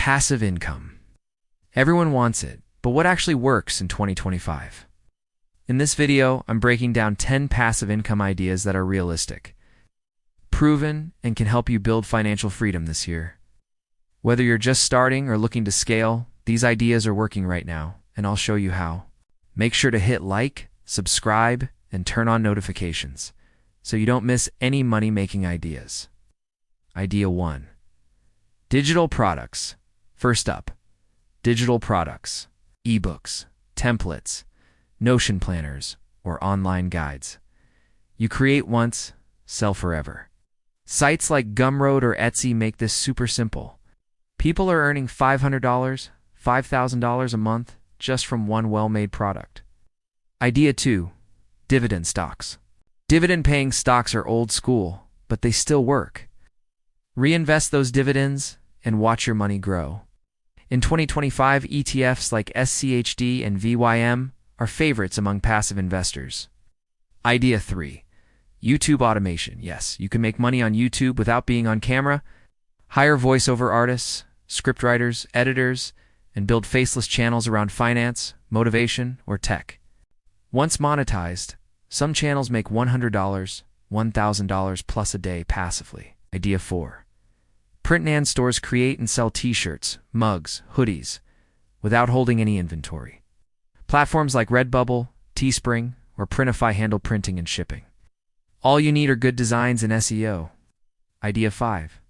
Passive income. Everyone wants it, but what actually works in 2025? In this video, I'm breaking down 10 passive income ideas that are realistic, proven, and can help you build financial freedom this year. Whether you're just starting or looking to scale, these ideas are working right now, and I'll show you how. Make sure to hit like, subscribe, and turn on notifications so you don't miss any money-making ideas. Idea 1. Digital products. First up, digital products, ebooks, templates, Notion planners, or online guides. You create once, sell forever. Sites like Gumroad or Etsy make this super simple. People are earning $500, $5,000 a month just from one well-made product. Idea 2. Dividend stocks. Dividend-paying stocks are old school, but they still work. Reinvest those dividends and watch your money grow. In 2025, ETFs like SCHD and VYM are favorites among passive investors. Idea 3. YouTube automation. Yes, you can make money on YouTube without being on camera. Hire voiceover artists, scriptwriters, editors, and build faceless channels around finance, motivation, or tech. Once monetized, some channels make $100, $1,000 plus a day passively. Idea 4. Print-and stores create and sell t-shirts, mugs, hoodies, without holding any inventory. Platforms like Redbubble, Teespring, or Printify handle printing and shipping. All you need are good designs and SEO. Idea 5.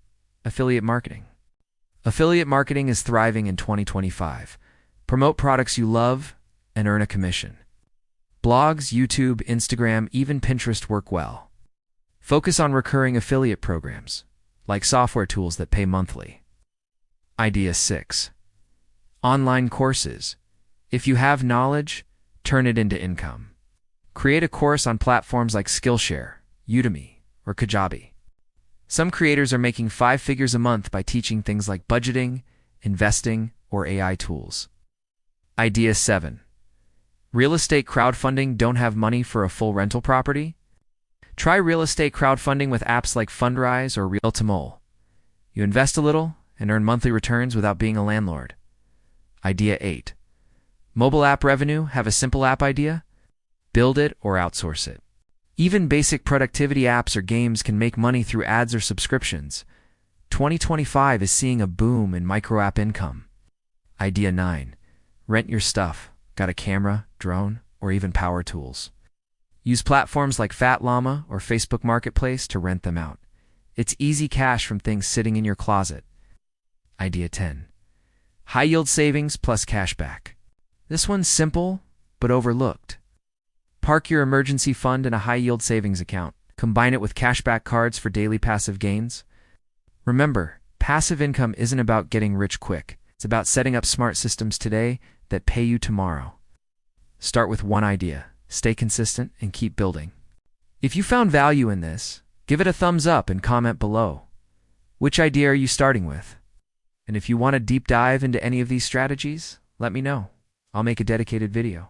Affiliate marketing. Affiliate marketing is thriving in 2025. Promote products you love and earn a commission. Blogs, YouTube, Instagram, even Pinterest work well. Focus on recurring affiliate programs, like software tools that pay monthly. Idea 6. Online courses. If you have knowledge, turn it into income. Create a course on platforms like Skillshare, Udemy, or Kajabi. Some creators are making 5 figures a month by teaching things like budgeting, investing, or AI tools. Idea 7. Real estate crowdfunding. Don't have money for a full rental property? Try real estate crowdfunding with apps like Fundrise or Real2Mole. You invest a little and earn monthly returns without being a landlord. Idea 8. Mobile app revenue. Have a simple app idea? Build it or outsource it. Even basic productivity apps or games can make money through ads or subscriptions. 2025 is seeing a boom in micro-app income. Idea 9. Rent your stuff. Got a camera, drone, or even power tools? Use platforms like Fat Llama or Facebook Marketplace to rent them out. It's easy cash from things sitting in your closet. Idea 10. High-yield savings plus cashback. This one's simple, but overlooked. Park your emergency fund in a high-yield savings account. Combine it with cashback cards for daily passive gains. Remember, passive income isn't about getting rich quick. It's about setting up smart systems today that pay you tomorrow. Start with one idea. Stay consistent and keep building. If you found value in this, give it a thumbs up and comment below. Which idea are you starting with? And if you want a deep dive into any of these strategies, let me know. I'll make a dedicated video.